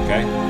Okay.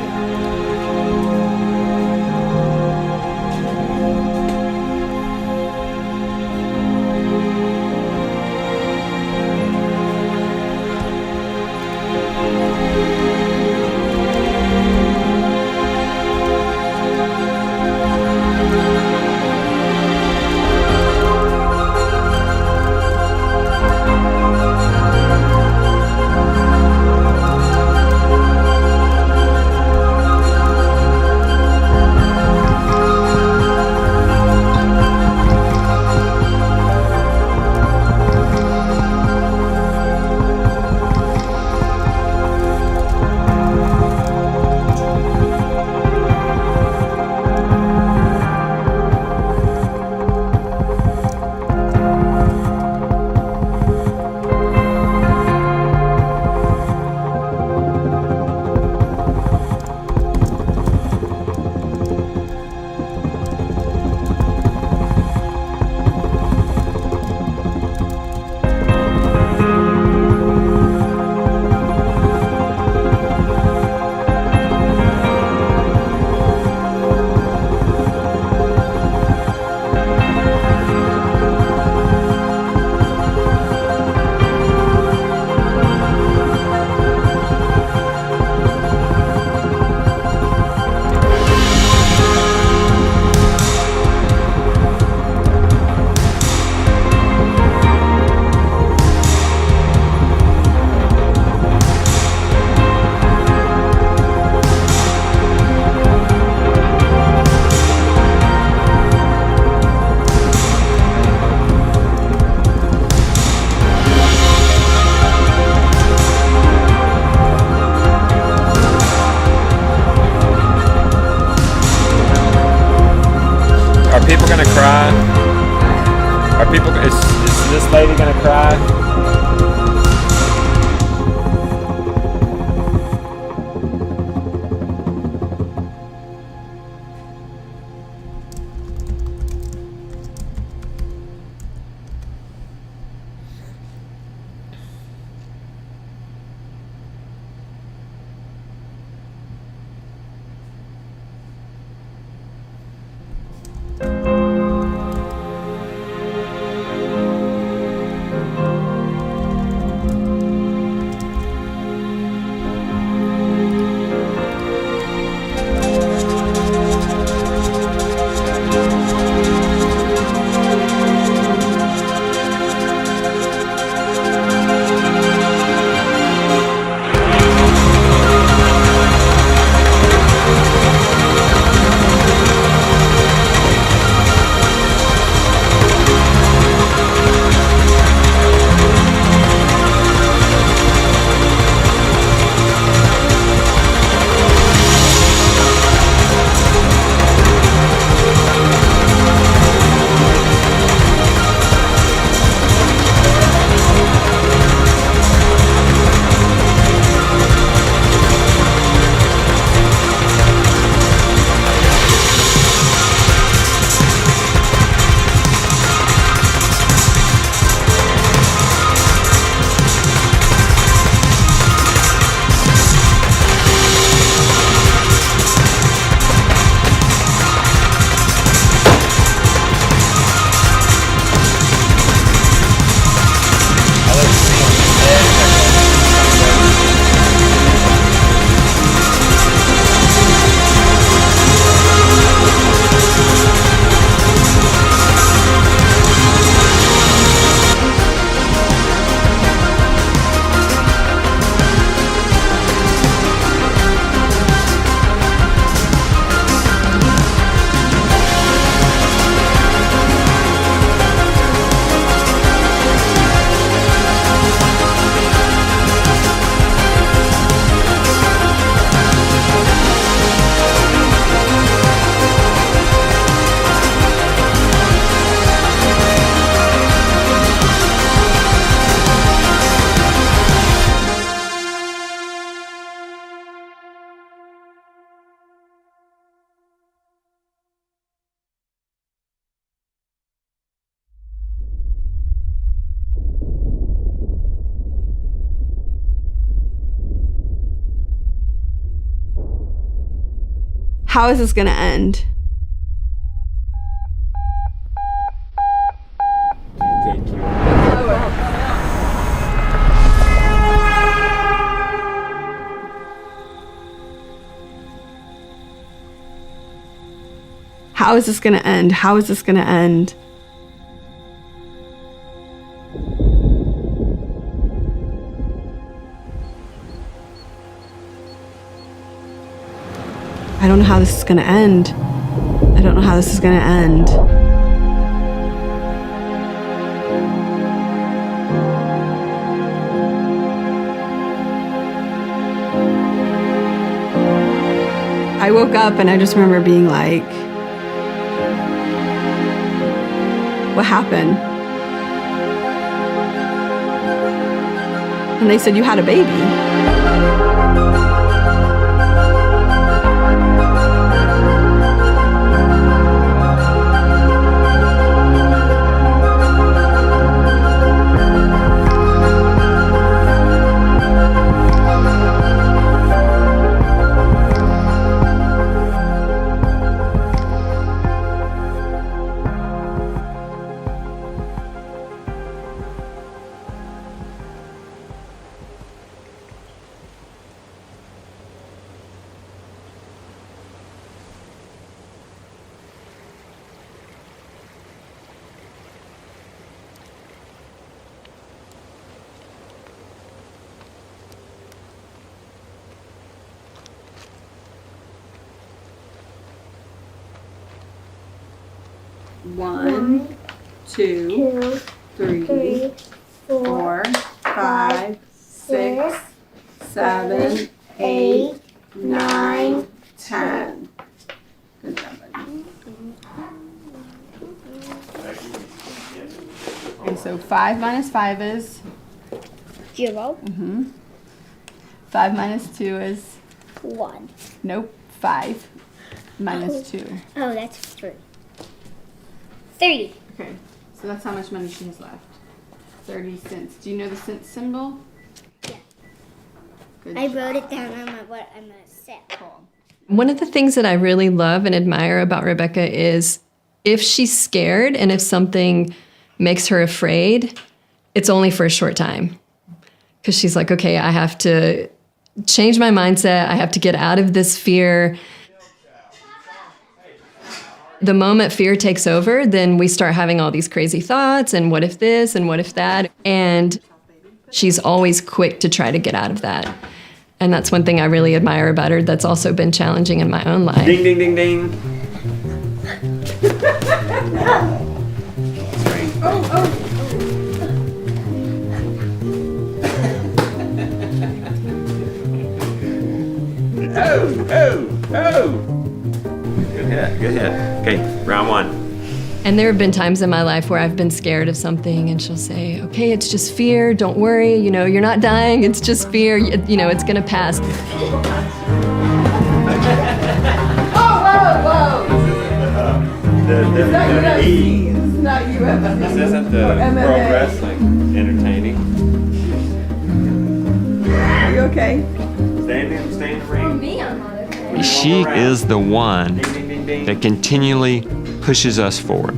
Are people gonna cry? Are people? Is this lady gonna cry? How is this gonna end? Thank you. How is this gonna end? How is this gonna end? I don't know how this is gonna end. I don't know how this is gonna end. I woke up and I just remember being like, what happened? And they said, you had a baby. One, two, three, 4, 5, 6, 7, 8, 9, 10. Good job, buddy. Okay, so 5 minus 5 is? 0. 5 minus 2 is? 1. Nope, 5 minus 2. Oh, that's 3. 30. Okay, so that's how much money she has left. 30 cents. Do you know the cent symbol? Yeah. Good I job. wrote it down on what I'm going to say. Cool. One of the things that I really love and admire about Rebecca is if she's scared and if something makes her afraid, it's only for a short time. Because she's like, okay, I have to change my mindset. I have to get out of this fear. The moment fear takes over, then we start having all these crazy thoughts and what if this and what if that. And she's always quick to try to get out of that. And that's one thing I really admire about her that's also been challenging in my own life. Ding, ding, ding, ding. Oh. Good hit, good hit. Okay, round 1. And there have been times in my life where I've been scared of something and she'll say, okay, it's just fear, don't worry, you know, you're not dying, it's just fear, you know, it's gonna pass. This isn't the pro wrestling entertaining. Are you okay? Stay in the ring. She is the one Ding, ding, ding, ding. that continually pushes us forward.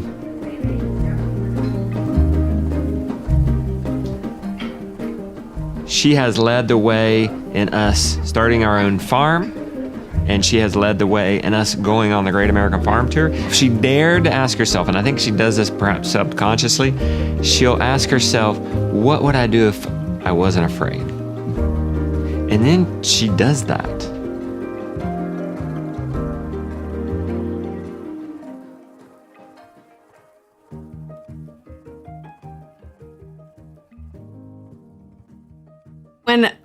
She has led the way in us starting our own farm, and she has led the way in us going on the Great American Farm Tour. If she dared to ask herself, and I think she does this perhaps subconsciously, she'll ask herself, what would I do if I wasn't afraid? And then she does that.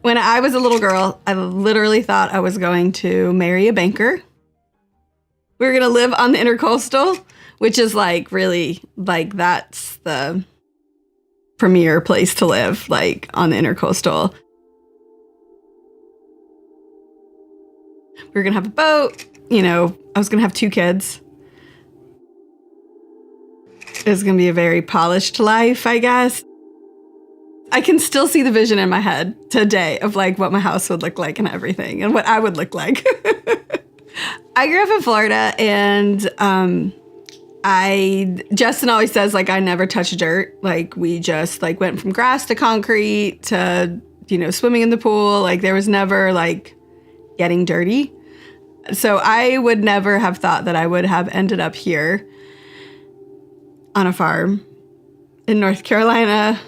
When I was a little girl, I literally thought I was going to marry a banker. We were going to live on the Intercoastal, which is like really like that's the premier place to live, like on the Intercoastal. We were going to have a boat, you know, I was going to have 2 kids. It was going to be a very polished life, I guess. I can still see the vision in my head today of like what my house would look like and everything and what I would look like. I grew up in Florida, and Justin always says, like, I never touched dirt. Like, we just, like, went from grass to concrete to, you know, swimming in the pool. Like, there was never, like, getting dirty. So I would never have thought that I would have ended up here on a farm in North Carolina,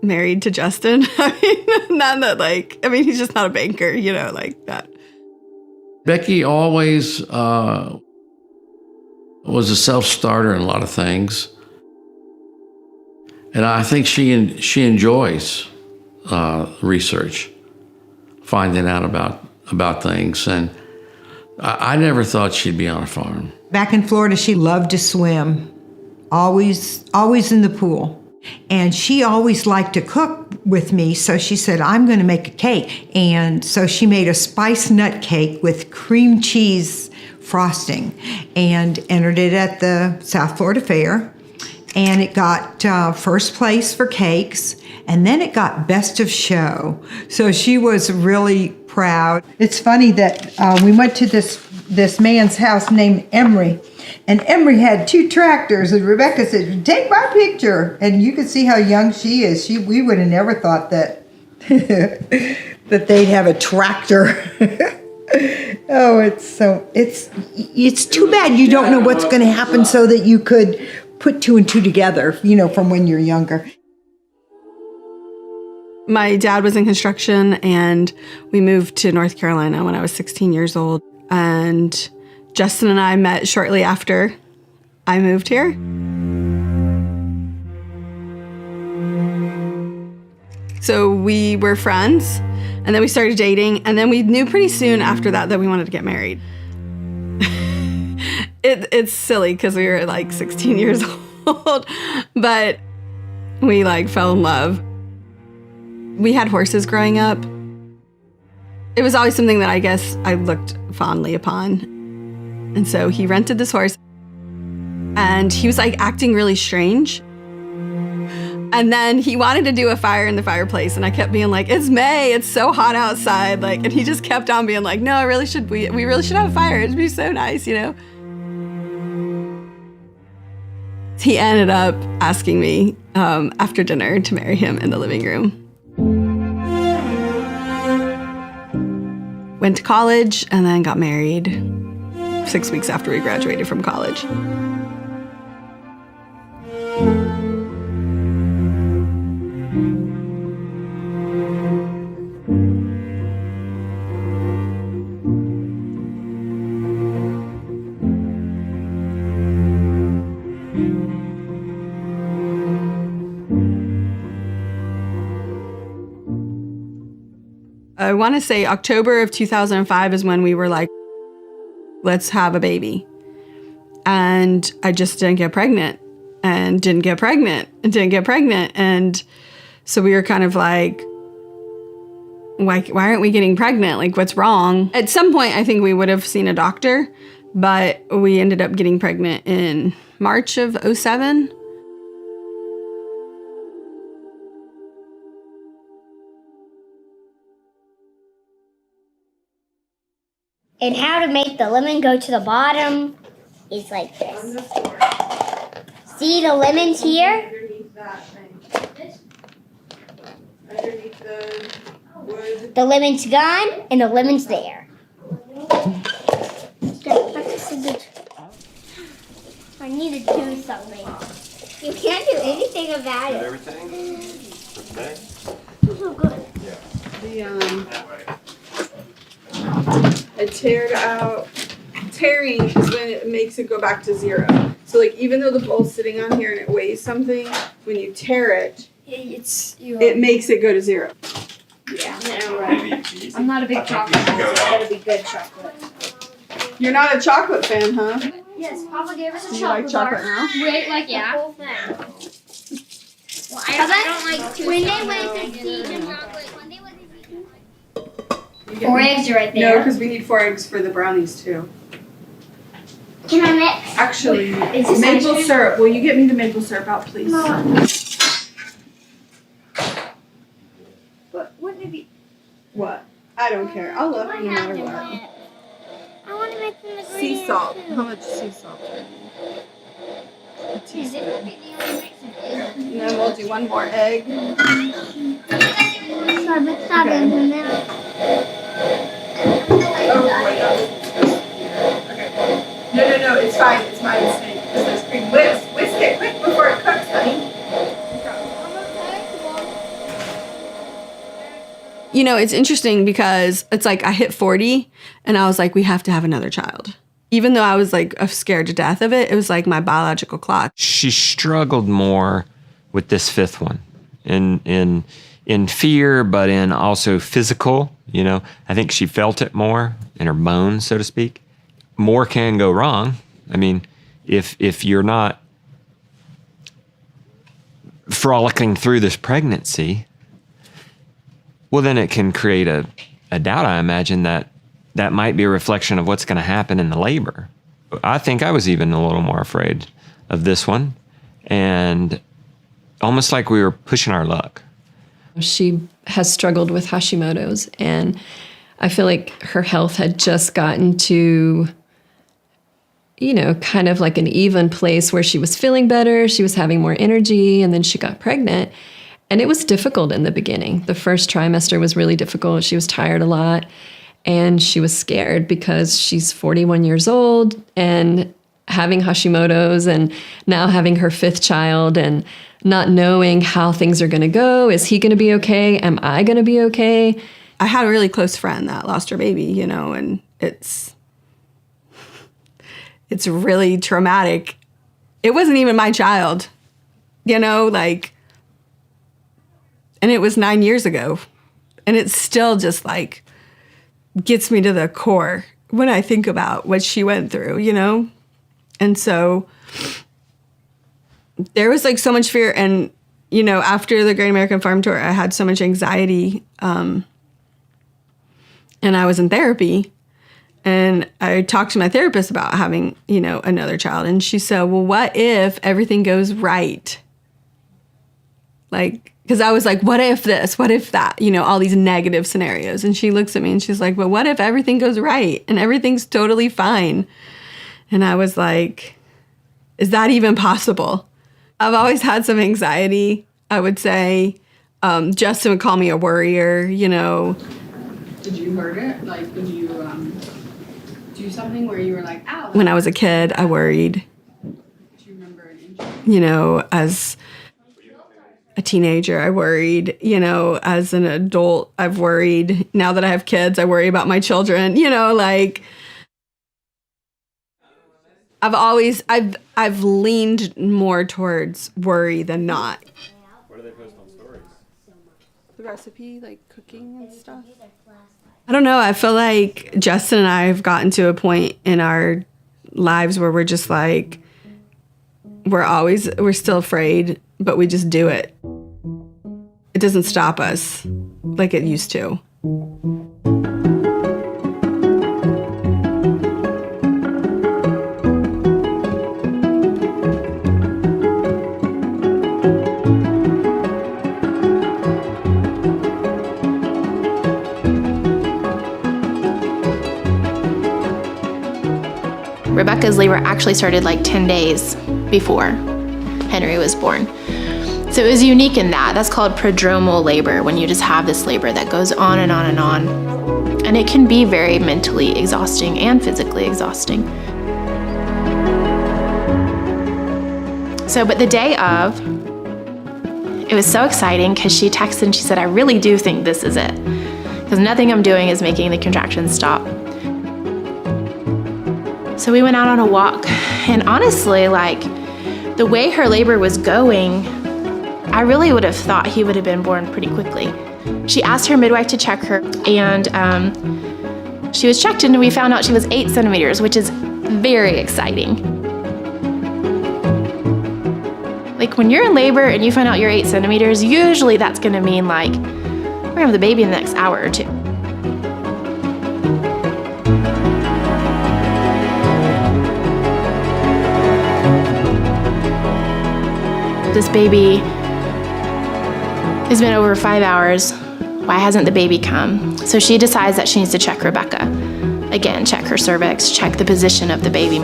married to Justin. I mean, not that, like, I mean, he's just not a banker, you know, like that. Becky always was a self-starter in a lot of things. And I think she enjoys research, finding out about things. And I never thought she'd be on a farm. Back in Florida, she loved to swim, always in the pool. And she always liked to cook with me, so she said, I'm going to make a cake. And so she made a spice nut cake with cream cheese frosting and entered it at the South Florida Fair. And it got first place for cakes, and then it got best of show. So she was really proud. It's funny that we went to this man's house named Emery, and Emery had 2 tractors, and Rebecca said, take my picture. And you can see how young she is. We would have never thought that that they'd have a tractor. Oh, it's too bad you don't know what's going to happen so that you could put 2 and 2 together, you know, from when you're younger. My dad was in construction, and we moved to North Carolina when I was 16 years old. And Justin and I met shortly after I moved here. So we were friends, and then we started dating, and then we knew pretty soon after that we wanted to get married. It's silly because we were like 16 years old, but we like fell in love. We had horses growing up. It was always something that I guess I looked fondly upon. And so he rented this horse, and he was like acting really strange. And then he wanted to do a fire in the fireplace, and I kept being like, it's May, it's so hot outside. Like, and he just kept on being like, no, we really should have a fire. It'd be so nice, you know? He ended up asking me after dinner to marry him in the living room. Went to college and then got married 6 weeks after we graduated from college. I want to say October of 2005 is when we were like, let's have a baby. And I just didn't get pregnant and didn't get pregnant and didn't get pregnant. And so we were kind of like, why aren't we getting pregnant? Like, what's wrong? At some point, I think we would have seen a doctor, but we ended up getting pregnant in March of 2007. And how to make the lemon go to the bottom is like this. See the lemons here? Underneath that thing. Underneath the wood. The lemon's gone and the lemon's there. I need to do something. You can't do anything about it. Everything? Okay. So good. I tear it out. Tearing is when it makes it go back to 0. So like even though the bowl's sitting on here and it weighs something, when you tear it, it makes it go to 0. Yeah, right. I'm not a big chocolate fan, so it's gotta be good chocolate. You're not a chocolate fan, huh? Yes, Papa gave us a Do you like chocolate now? Wait, like yeah. The whole thing. Well, I don't like two. When they weigh 15 chocolate, when they weigh 15. 4 eggs are right there. No, because we need 4 eggs for the brownies too. Can I mix? Actually, Is this maple ice cream? syrup. Will you get me the maple syrup out, please? But wouldn't it be? What? I don't care. I'll love you no matter what. I want Sea salt. How much sea salt? A teaspoon. And then we'll do one more egg. Oh my god. Okay. No, it's fine. It's my mistake. Because there's cream. Whisk it quick before it cooks, honey. You know, it's interesting because it's like I hit 40 and I was like, we have to have another child. Even though I was like scared to death of it, it was like my biological clock. She struggled more with this fifth one in fear, but in also physical, you know. I think she felt it more in her bones, so to speak. More can go wrong. I mean, if you're not frolicking through this pregnancy, well, then it can create a doubt, I imagine, that might be a reflection of what's going to happen in the labor. I think I was even a little more afraid of this one, and almost like we were pushing our luck. She has struggled with Hashimoto's, and I feel like her health had just gotten to, you know, kind of like an even place where she was feeling better, she was having more energy, and then she got pregnant. And it was difficult in the beginning. The first trimester was really difficult. She was tired a lot, and she was scared because she's 41 years old and having Hashimoto's, and now having her fifth child and not knowing how things are going to go. Is he going to be okay? Am I going to be okay? I had a really close friend that lost her baby, you know, and it's really traumatic. It wasn't even my child, you know, like, and it was 9 years ago. And it still just like gets me to the core when I think about what she went through, you know? And so there was like so much fear. And, you know, after the Great American Farm Tour, I had so much anxiety. And I was in therapy. And I talked to my therapist about having, you know, another child. And she said, well, what if everything goes right? Like, because I was like, what if this? What if that? You know, all these negative scenarios. And she looks at me and she's like, but what if everything goes right and everything's totally fine? And I was like, is that even possible? I've always had some anxiety, I would say. Justin would call me a worrier, you know. Did you hurt it? Like, did you do something where you were like, ow? When I was a kid, I worried. Do you remember an injury? You know, as a teenager, I worried. You know, as an adult, I've worried. Now that I have kids, I worry about my children. You know, like, I've leaned more towards worry than not. What do they post on stories? The recipe, like cooking and stuff. I don't know. I feel like Justin and I have gotten to a point in our lives where we're just like, we're still afraid, but we just do it. It doesn't stop us like it used to. Rebecca's labor actually started like 10 days before Henry was born. So it was unique in that. That's called prodromal labor, when you just have this labor that goes on and on and on. And it can be very mentally exhausting and physically exhausting. So, but the day of, it was so exciting because she texted and she said, I really do think this is it. Because nothing I'm doing is making the contractions stop. So we went out on a walk, and honestly, like, the way her labor was going, I really would have thought he would have been born pretty quickly. She asked her midwife to check her, and she was checked, and we found out she was 8 centimeters, which is very exciting. Like, when you're in labor and you find out you're 8 centimeters, usually that's gonna mean like, we're gonna have the baby in the next hour or two. This baby has been over 5 hours. Why hasn't the baby come? So she decides that she needs to check Rebecca. Again, check her cervix, check the position of the baby.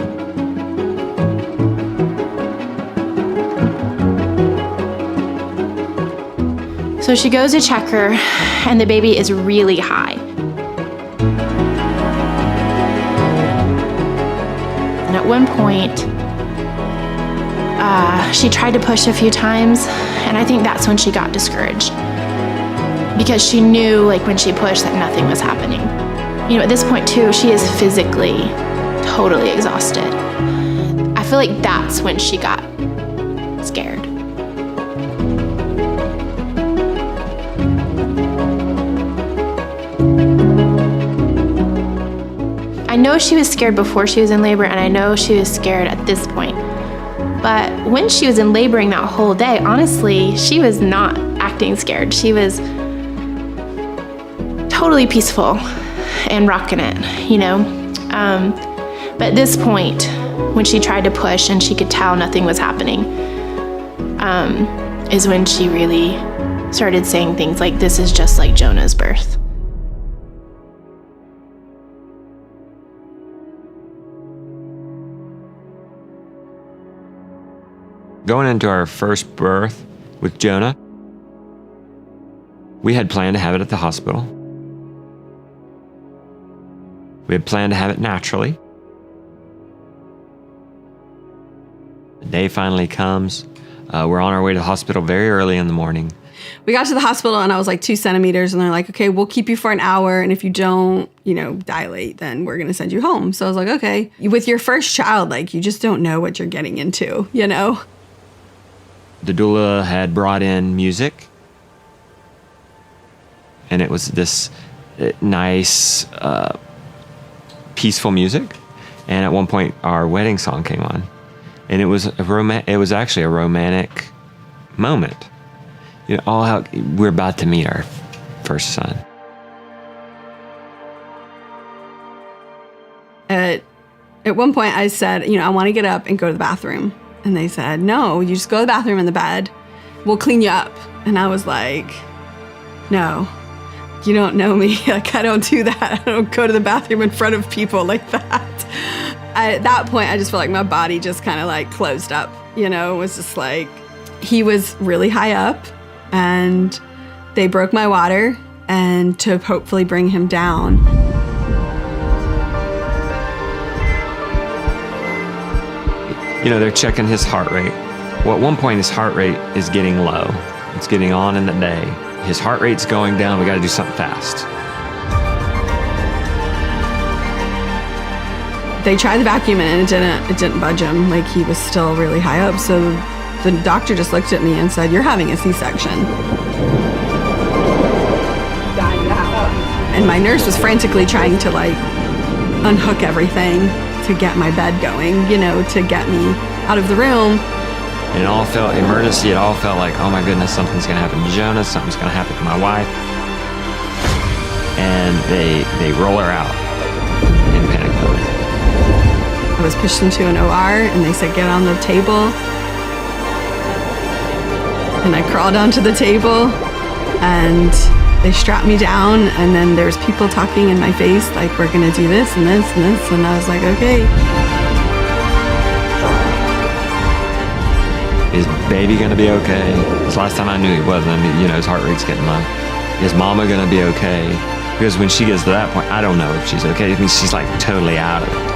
So she goes to check her, and the baby is really high. And at one point, she tried to push a few times, and I think that's when she got discouraged. Because she knew, like, when she pushed that nothing was happening. You know, at this point too, she is physically totally exhausted. I feel like that's when she got scared. I know she was scared before she was in labor, and I know she was scared at this point. But when she was in laboring that whole day, honestly, she was not acting scared. She was totally peaceful and rocking it, you know? But at this point, when she tried to push and she could tell nothing was happening, is when she really started saying things like, "This is just like Jonah's birth." Going into our first birth with Jonah, we had planned to have it at the hospital. We had planned to have it naturally. The day finally comes. We're on our way to the hospital very early in the morning. We got to the hospital and I was like 2 centimeters, and they're like, okay, we'll keep you for an hour. And if you don't, dilate, then we're going to send you home. So I was like, okay. With your first child, like, you just don't know what you're getting into, The doula had brought in music, and it was this nice, peaceful music. And at one point, our wedding song came on, and it was actually a romantic moment. How we're about to meet our first son. At one point, I said, I want to get up and go to the bathroom. And they said, no, you just go to the bathroom in the bed. We'll clean you up. And I was like, no, you don't know me. Like, I don't do that. I don't go to the bathroom in front of people like that. At that point, I just felt like my body just kind of like closed up, It was just like, he was really high up, and they broke my water and to hopefully bring him down. They're checking his heart rate. Well, at one point, his heart rate is getting low. It's getting on in the day. His heart rate's going down. We got to do something fast. They tried the vacuum and it didn't budge him. Like, he was still really high up. So the doctor just looked at me and said, "You're having a C-section." And my nurse was frantically trying to like unhook everything to get my bed going, to get me out of the room. And it all felt emergency. It all felt like, oh my goodness, something's going to happen to Jonah. Something's going to happen to my wife. And they roll her out in panic mode. I was pushed into an OR, and they said, get on the table. And I crawled onto the table, and they strapped me down, and then there's people talking in my face, like, we're gonna do this and this and this, and I was like, okay. Is baby gonna be okay? Because last time I knew he wasn't. His heart rate's getting low. Is mama gonna be okay? Because when she gets to that point, I don't know if she's okay. I mean, she's like totally out of it.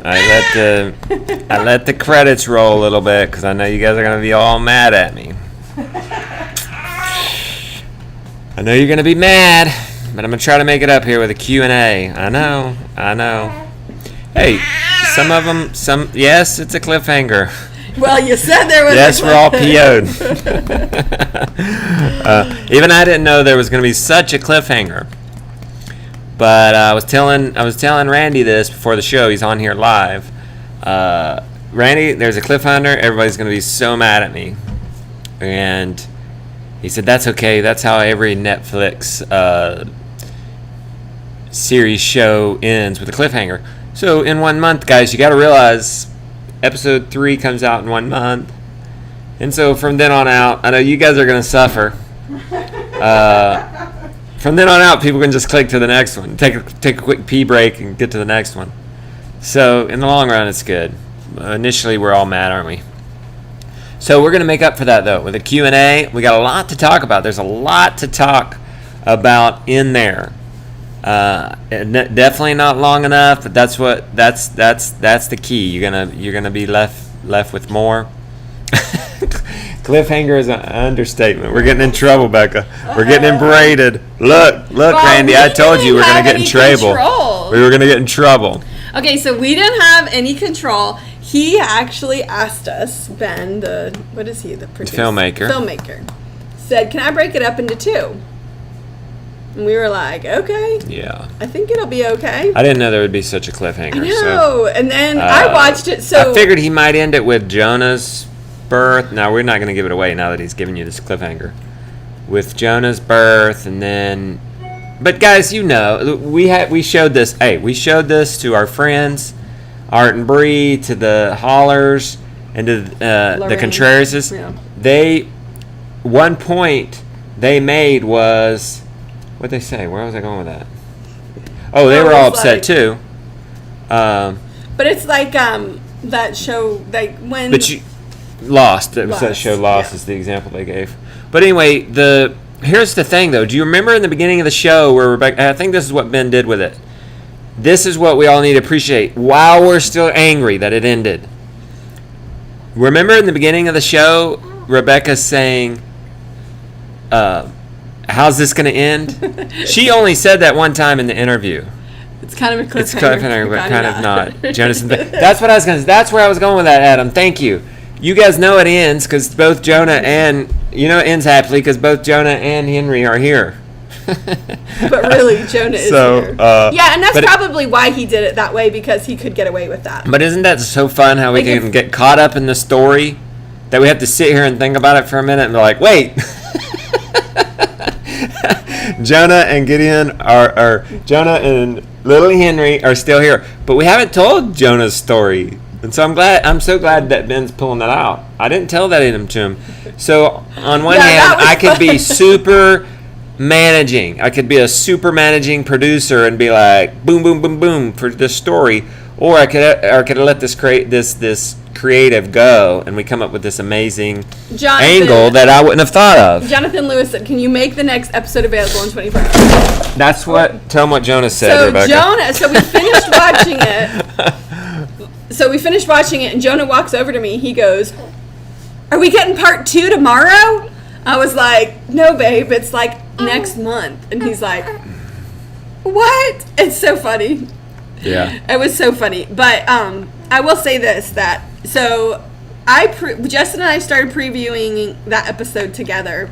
I let the credits roll a little bit because I know you guys are gonna be all mad at me. I know you're gonna be mad, but I'm gonna try to make it up here with a Q&A. I know. Hey, some of them, yes, it's a cliffhanger. Well, you said there was. Yes, we're all PO'd. Even I didn't know there was going to be such a cliffhanger. But I was telling Randy this before the show. He's on here live. Randy, there's a cliffhanger. Everybody's going to be so mad at me. And he said, that's okay. That's how every Netflix series show ends with a cliffhanger. So in 1 month, guys, you got to realize episode 3 comes out in 1 month. And so from then on out, I know you guys are going to suffer. From then on out, people can just click to the next one. Take a quick pee break and get to the next one. So in the long run, it's good. Initially, we're all mad, aren't we? So we're going to make up for that, though, with a Q&A. We got a lot to talk about. There's a lot to talk about in there. Definitely not long enough, but that's the key. You're gonna be left with more. Cliffhanger is an understatement. We're getting in trouble, Becca. We're getting braided. Look, Well, Randy. I told you we're gonna get in trouble. Control. We were gonna get in trouble. Okay, so we didn't have any control. He actually asked us, Ben, the producer? Filmmaker. Said, can I break it up into 2? And we were like, okay. Yeah. I think it'll be okay. I didn't know there would be such a cliffhanger. No, So, and then I watched it, so... I figured he might end it with Jonah's birth. Now, we're not going to give it away now that he's giving you this cliffhanger. With Jonah's birth, and then... But, guys, you know, we showed this... Hey, we showed this to our friends, Art and Bree, to the Hollers, and to the Contrerases. Yeah. One point they made was... What'd they say? Where was I going with that? Oh, they were all upset too. But it's like that show, like when. But you Lost. It was that show Lost is the example they gave. But anyway, here's the thing though. Do you remember in the beginning of the show where Rebecca? I think this is what Ben did with it. This is what we all need to appreciate while we're still angry that it ended. Remember in the beginning of the show, Rebecca saying, how's this going to end? She only said that one time in the interview. It's kind of a cliffhanger. It's cliffhanger, but kind of not. Jonas and that's what I was going to. That's where I was going with that, Adam. Thank you. You guys know it ends because both Jonah and it ends happily because both Jonah and Henry are here. But really, Jonah is here. Yeah, and that's probably why he did it that way, because he could get away with that. But isn't that so fun how we can get caught up in the story that we have to sit here and think about it for a minute and be like, wait. Jonah and Gideon Jonah and little Henry are still here, but we haven't told Jonah's story, and so I'm so glad that Ben's pulling that out. I didn't tell that to him. So on one hand, I could be super managing. I could be a super managing producer and be like, boom, boom, boom, boom for this story, or I could let this creative go, and we come up with this amazing angle that I woun't have thought of. Jonathan Lewis said, "Can you make the next episode available in 24 hours?" That's what. Tell him what Jonah said, Rebecca. So we finished watching it. And Jonah walks over to me. He goes, "Are we getting part 2 tomorrow?" I was like, "No, babe. It's like next month." And he's like, "What?" It's so funny. Yeah. It was so funny. But I will say this, that so Justin and I started previewing that episode together,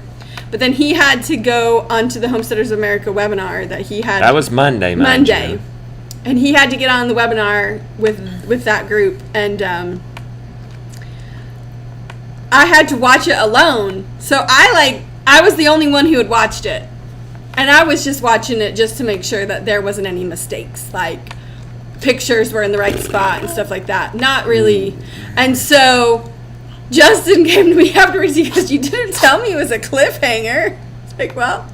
but then he had to go onto the Homesteaders of America webinar that he had. That was Monday. And he had to get on the webinar with that group, and I had to watch it alone. So I was the only one who had watched it, and I was just watching it just to make sure that there wasn't any mistakes, like pictures were in the right spot and stuff like that. Not really. And so Justin came to me afterwards because you didn't tell me it was a cliffhanger. It's like, well.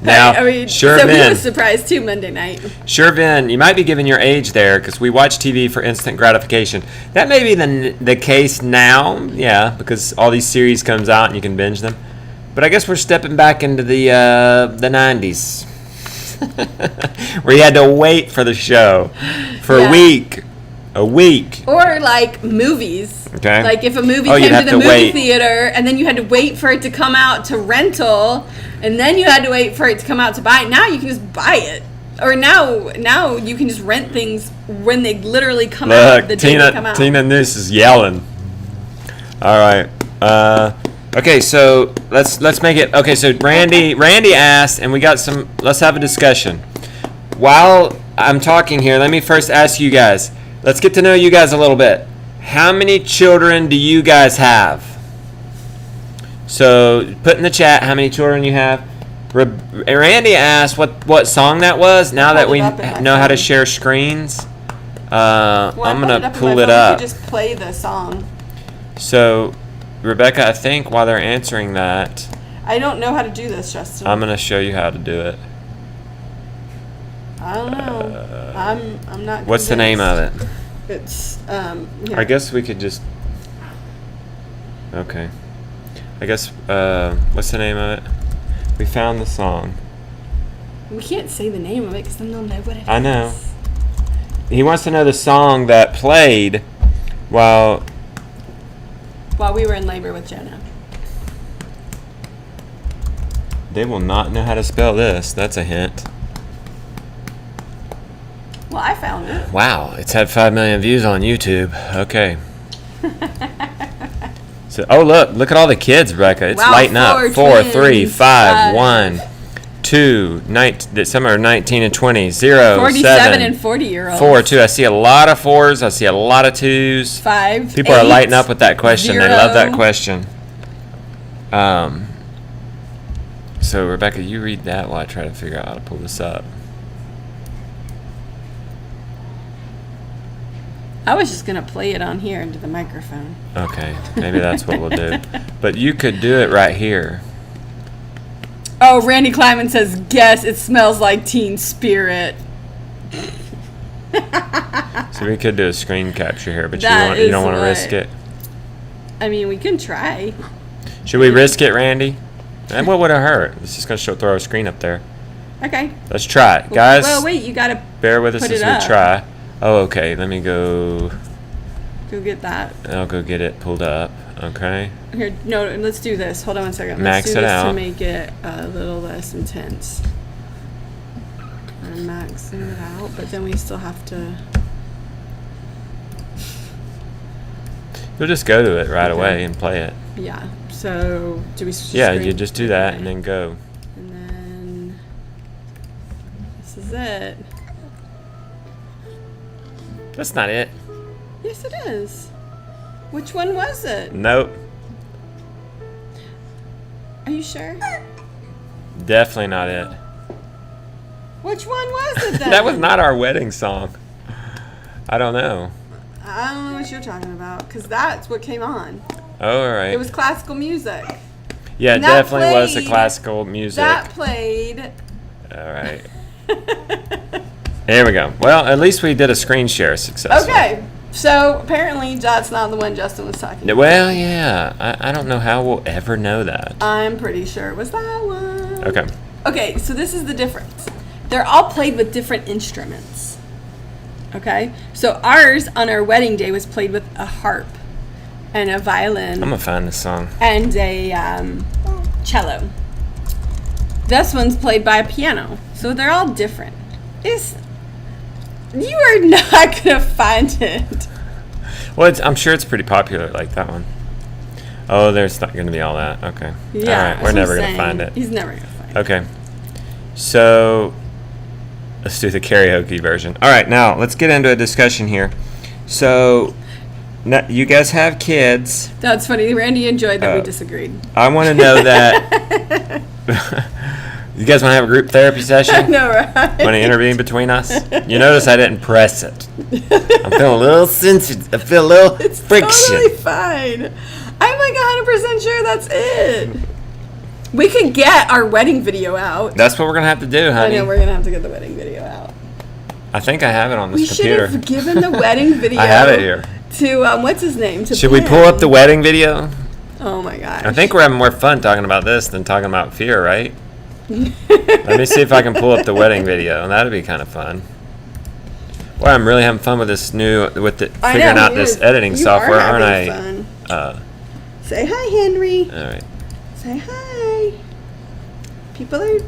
Now, he was surprised too Monday night. Sure, Vin, you might be giving your age there because we watch TV for instant gratification. That may be the case now, yeah, because all these series comes out and you can binge them. But I guess we're stepping back into the 90s. Where you had to wait for the show for Yeah. a week. A week. Or like movies. Okay. Like if a movie Oh, you'd came have to the to movie wait. theater and then you had to wait for it to come out to rental and then you had to wait for it to come out to buy it. Now you can just buy it. Or now you can just rent things when they literally come out, Look, the day they come out. Tina Noose is yelling. All right. Okay, so let's make it. Okay, so Randy asked, and we got some. Let's have a discussion. While I'm talking here, let me first ask you guys. Let's get to know you guys a little bit. How many children do you guys have? So put in the chat how many children you have. Randy asked what song that was. Now that Pulled we it up in my know how to phone. share screens, Well, I'm I gonna in pull my it phone. You up. could just play the song. So, Rebecca, I think while they're answering that, I don't know how to do this, Justin. I'm gonna show you how to do it. I don't know. I'm not. What's the name of it? It's here. I guess we could just. Okay. I guess. What's the name of it? We found the song. We can't say the name of it because then they'll know what it is. I know. He wants to know the song that played while. While we were in labor with Jonah. They will not know how to spell this. That's a hint. Well, I found it. Wow, it's had 5 million views on YouTube. Okay. So, oh look at all the kids, Rebecca. It's Wow, lighting up. 4, 3, twins, 5, 1, 2, 19. Some are 19 and 20. 0, 47 7, and 40-year-olds. 4, 2. I see a lot of 4s. I see a lot of 2s. 5. People are 8, lighting up with that question. They love that 0. question. So Rebecca, you read that while I try to figure out how to pull this up. I was just gonna play it on here into the microphone. Okay, maybe that's what we'll do. But you could do it right here. Oh, Randy Kleiman says, "Guess it smells like Teen Spirit." So we could do a screen capture here, but That you don't is want to what- risk it. I mean, we can try. Should we risk it, Randy? And what would it hurt? It's just gonna throw a screen up there. Okay. Let's try it, guys. Well, wait. You gotta bear with us put as it we up. try. Oh, okay. Let me go. go get that. I'll go get it pulled up. Okay. Here, no. Let's do this. Hold on one second. Max Let's do it this out. to make it a little less intense. I'm maxing it out, but then we still have to. You'll just go to it right Okay. away and play it. Yeah. So do we? Yeah, screen- you just do that okay. and then go. And then this is it. That's not it. Yes, it is. Which one was it? Nope. Are you sure? Definitely not it. Which one was it then? That was not our wedding song. I don't know. I don't know what you're talking about, because that's what came on. Oh, all right. It was classical music. Yeah, it and that definitely was the played- classical music. That played. All right. There we go. Well, at least we did a screen share successfully. Okay, so apparently that's not the one Justin was talking about. Well, yeah. I don't know how we'll ever know that. I'm pretty sure it was that one. Okay. Okay, so this is the difference. They're all played with different instruments. Okay? So ours on our wedding day was played with a harp and a violin I'm going to find this song. and a cello. This one's played by a piano. So they're all different. You are not going to find it. Well, I'm sure it's pretty popular, like that one. Oh, there's not going to be all that. Okay. Yeah, all right. that's We're what never I'm going to saying. find it. He's never going to find it. Okay. So let's do the karaoke version. All right, now let's get into a discussion here. So you guys have kids. That's funny. Randy enjoyed that we disagreed. I want to know that. You guys want to have a group therapy session? I know, right? Want to intervene between us? You notice I didn't press it. I'm feeling a little sensitive. I feel a little friction. Totally fine. I'm like 100% sure that's it. We could get our wedding video out. That's what we're gonna have to do, I honey. know we're gonna have to get the wedding video out. I think I have it on We this should computer. have given the wedding video. I have it here. To what's his name? To Should we Ben. pull up the wedding video? Oh my gosh. I think we're having more fun talking about this than talking about fear, right? Let me see if I can pull up the wedding video. That'd be kind of fun. Boy, I'm really having fun with this figuring out this editing software, aren't I? Fun. Say hi, Henry. All right. Say hi. People are.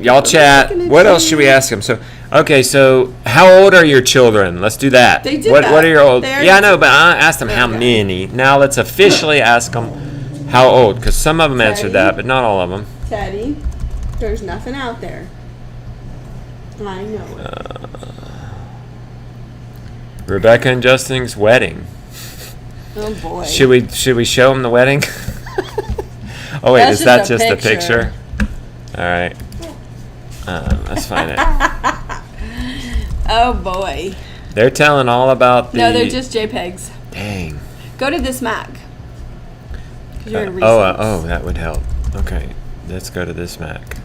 Y'all chat. What else should we ask them? So, okay, so how old are your children? Let's do that. They did what that. are your old? They're- Yeah, I know, but I asked them how many. Now let's officially ask them how old, because some of them answered that, but not all of them. Teddy, there's nothing out there. I know it. Rebecca and Justin's wedding. Oh boy. Should we show them the wedding? Oh wait, That's is that just a just a picture. picture? All right. Let's find it. Oh boy. They're telling all about the. No, they're just JPEGs. Dang. Go to this Mac. 'Cause you're in Oh, that would help. Okay, let's go to this Mac.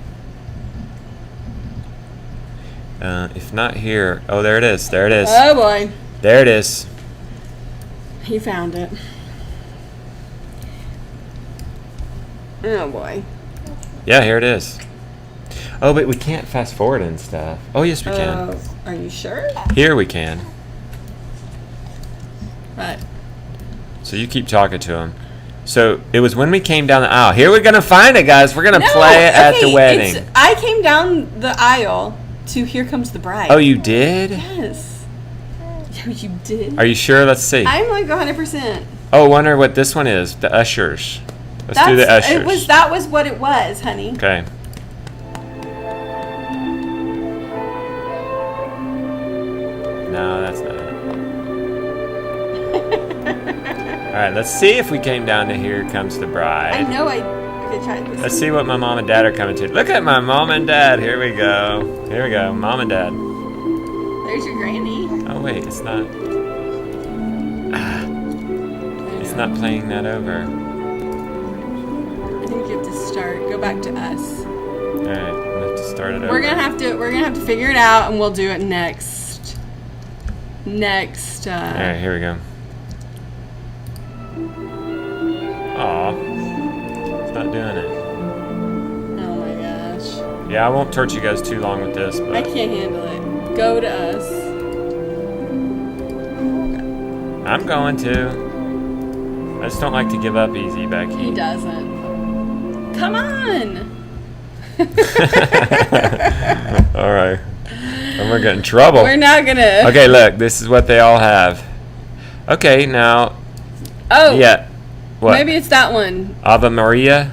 If not here, oh, there it is. There it is. Oh boy. There it is. He found it. Oh boy. Yeah, here it is. Oh, but we can't fast forward and stuff. Oh, yes, we can. Are you sure? Here we can. Right. So you keep talking to him. So it was when we came down the aisle. Here we're gonna find it, guys. We're gonna play it at the wedding. I came down the aisle to "Here Comes the Bride." Oh, you did? Yes. Yeah, you did. Are you sure? Let's see. I'm like 100%. Oh, wonder what this one is. The ushers. Let's do the ushers. That was what it was, honey. Okay. No, that's not it. All right, let's see if we came down to Here Comes the I Bride. know. Okay, try this. Let's see what my mom and dad are coming to. Look at my mom and dad. Here we go. Here we go. Mom and dad. There's your granny. Oh wait, it's not. It's not playing that over. I think you have to start. Go back to us. All right, I'm gonna have to start it over. We're gonna have to figure it out, and we'll do it next. All right, here we go. Aw, it's not doing it. Oh my gosh. Yeah, I won't torture you guys too long with this, I but can't handle it. Go to us. I'm going to. I just don't like to give up easy, Becky. He doesn't. Come on. All right. And we're getting trouble. We're not gonna. Okay, look, this is what they all have. Okay, now. Oh. Yeah. What? Maybe it's that one. Ave Maria.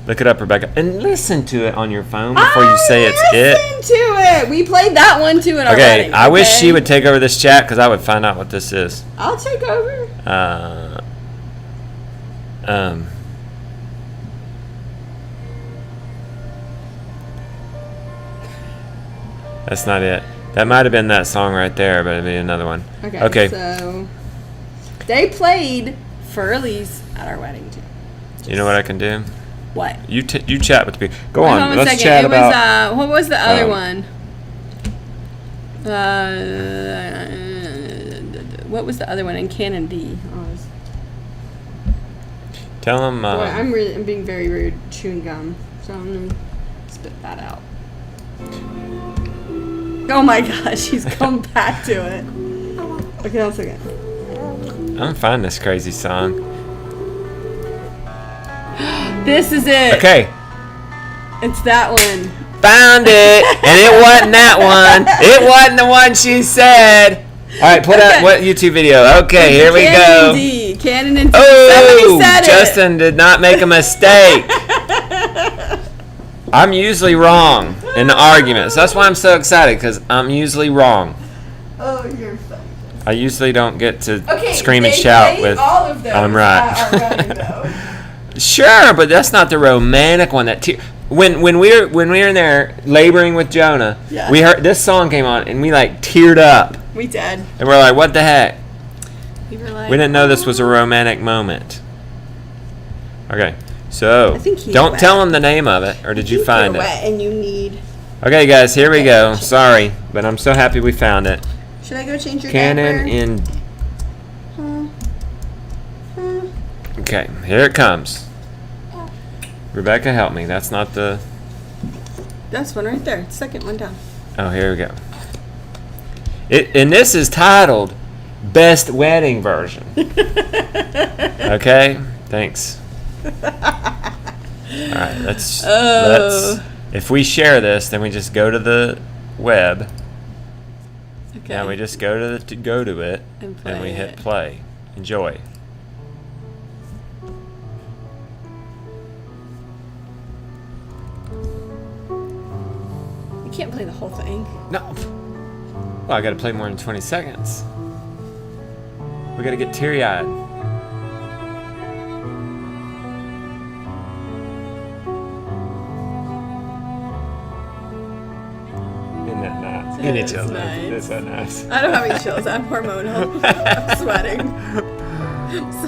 Look it up, Rebecca, and listen to it on your phone before you say it's it. Listen to it. We played that one too in our Okay, wedding. I wish she would take over this chat because I would find out what this is. I'll take over. That's not it. That might have been that song right there, but it'd be another one. Okay. So they played Furlies at our wedding too. You know what I can do? What? You chat with me. Go Hold on. a Let's second. chat It about. was what was the other one? What was the other one in Canon D? Tell them. Boy, I'm being very rude. Chewing gum, so I'm gonna spit that out. Oh my gosh, he's come back to it. Okay, one second. I'm gonna find this crazy song. This is it. Okay. It's that one. Found it, and it wasn't that one. It wasn't the one she said. All right, put up what YouTube video? Okay, here we Canon go. D. Canon and D. Oh, Somebody said it. Justin did not make a mistake. I'm usually wrong in the arguments. That's why I'm so excited, because I'm usually wrong. Oh, you're funny. I usually don't get to Okay, scream and they shout played with all of those I'm at our right. wedding, though. Sure, but that's not the romantic one. When we were in there laboring with Jonah, Yeah. we heard this song came on and we like teared up. We did. And we're like, what the heck? We were like, We didn't know this was a romantic moment. Okay, so I think he's don't wet. tell them the name of it, or did you find You're it? wet and you need. Okay, guys, here we go. Sorry, but I'm so happy we found it. Should I go change your Canon diaper? in. Okay, here it comes. Rebecca, help me. That's not the. That's one right there. Second one down. Oh, here we go. And this is titled Best Wedding Version. Okay? Thanks. All right, let's if we share this, then we just go to the web. Okay. And we just go to it And and we play hit it. play. Enjoy. You can't play the whole thing. No. Well, I got to play more than 20 seconds. We got to get teary-eyed. Isn't that nice? Isn't it It's just nice. It's so nice. I don't have any chills. I'm hormonal. I'm sweating.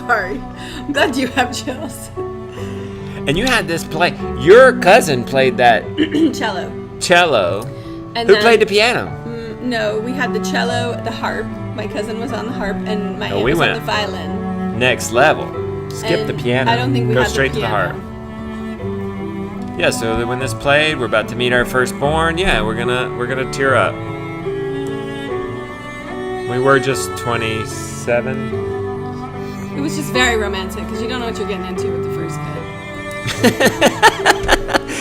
Sorry. I'm glad you have chills. And you had this play. Your cousin played that Cello. cello. And Who then- played the piano? No, we had the cello, the harp. My cousin was on the harp, and my Oh, aunt we was on went the violin. Next level. Skip the And piano. I don't think we Go had straight the to the piano. harp. Yeah, so when this played, we're about to meet our firstborn. Yeah, we're gonna tear up. We were just 27. It was just very romantic because you don't know what you're getting into with the first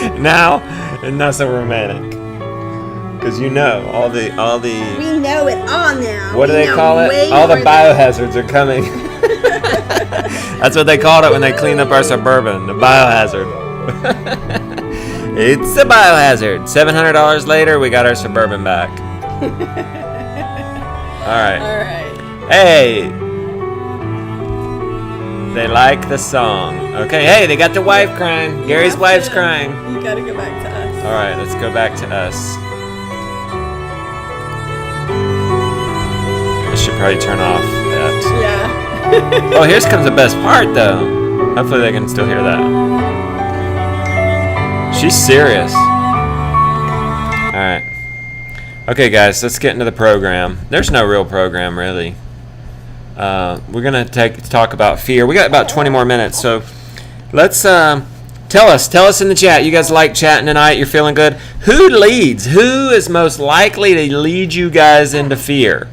kid. Now, it's not so romantic. Because you know, all the We know it all now. what do they call it? All the biohazards are coming. That's what they called it when they cleaned up our Suburban, the biohazard. It's a biohazard. $700 later, we got our Suburban back. All right. All right. Hey! They like the song. Okay, hey, they got the wife crying. Gary's have wife's to- crying. You gotta go back to us. All right, let's go back to us. I should probably turn off that. Yeah. Oh, here comes the best part, though. Hopefully they can still hear that. She's serious. All right. Okay, guys, let's get into the program. There's no real program, really. We're gonna talk about fear. We got about 20 more minutes, so let's tell us in the chat. You guys like chatting tonight? You're feeling good? Who leads? Who is most likely to lead you guys into fear?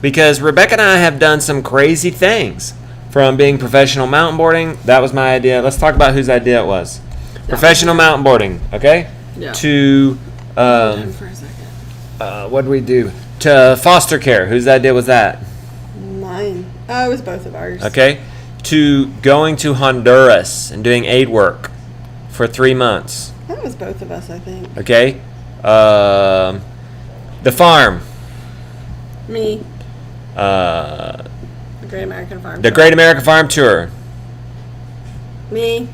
Because Rebecca and I have done some crazy things, from being professional mountain boarding. That was my idea. Let's talk about whose idea it was. Professional mountain boarding, okay? Yeah. To For a second. what did we do? To foster care. Whose idea was that? Mine. Oh, it was both of ours. Okay. To going to Honduras and doing aid work for 3 months. That was both of us, I think. Okay. The farm. Me. The The Great American Farm. Great American Farm Tour. Me.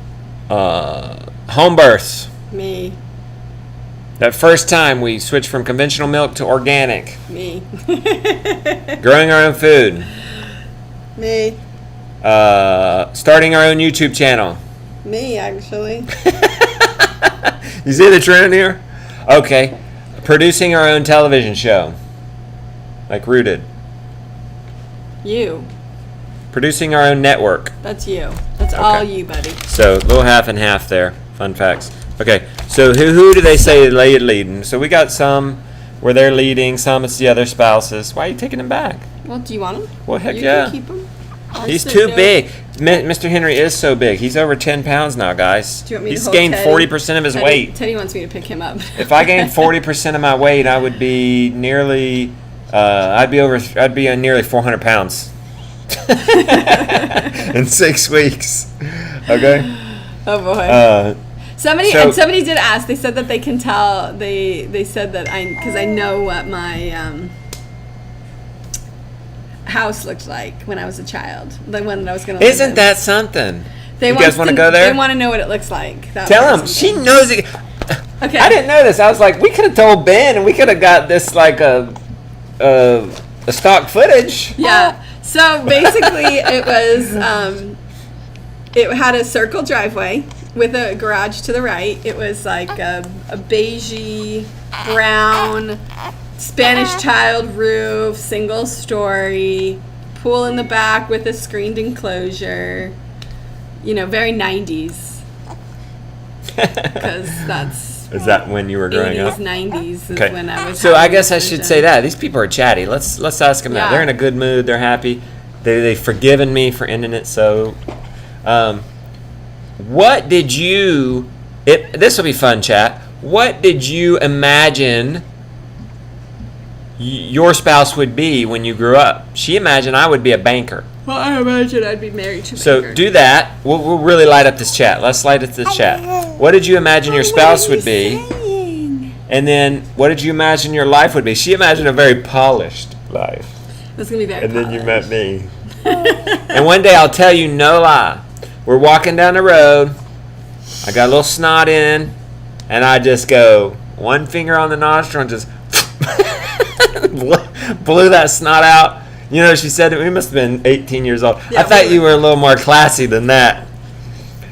Home births. Me. That first time we switched from conventional milk to organic. Me. Growing our own food. Me. Starting our own YouTube channel. Me, actually. You see the trend here? Okay. Producing our own television show. Like Rooted. You. Producing our own network. That's you. That's all you, buddy. So, a little half and half there. Fun facts. Okay, so who do they say leading? So we got some where they're leading, some it's the other spouses. Why are you taking them back? Well, do you want him? Well, heck you yeah. Can keep him. He's too big. Mr. Henry is so big. He's over 10 pounds now, guys. Do you want me He's to hold gained Teddy? 40% of his Teddy, weight. Teddy wants me to pick him up. If I gained 40% of my weight, I would be nearly, I'd be on nearly 400 pounds in 6 weeks. Okay. Oh boy. Somebody so- did ask. They said that they can tell. They said that because I know what my house looked like when I was a child. The one that I was gonna. live Isn't in. that something? They you guys want to go there? They want to know what it looks like. That Tell was him. She something. knows it. Okay. I didn't know this. I was like, we could have told Ben, and we could have got this like a stock footage. Yeah. So basically, it was. It had a circle driveway with a garage to the right. It was like a beigey brown Spanish tiled roof, single story, pool in the back with a screened enclosure. You know, very 90s. because that's Is that when you were growing 80s, up? 90s is Okay. when I was. So I having guess I this should vision. say that these people are chatty. Let's ask them that. Yeah. They're in a good mood. They're happy. They've forgiven me for ending it. So, what did you? This will be fun, chat. What did you imagine your spouse would be when you grew up? She imagined I would be a banker. Well, I imagine I'd be married to a So banker. do that. We'll really light up this chat. Let's light up this chat. What did you imagine your spouse would be? And then what did you imagine your life would be? She imagined a very polished life. It's gonna be very. And then you met me. And one day I'll tell you no lie. We're walking down the road. I got a little snot in, and I just go one finger on the nostril and just blew that snot out. You know, she said we must have been 18 years old. Yeah, I thought you were a little more classy than that.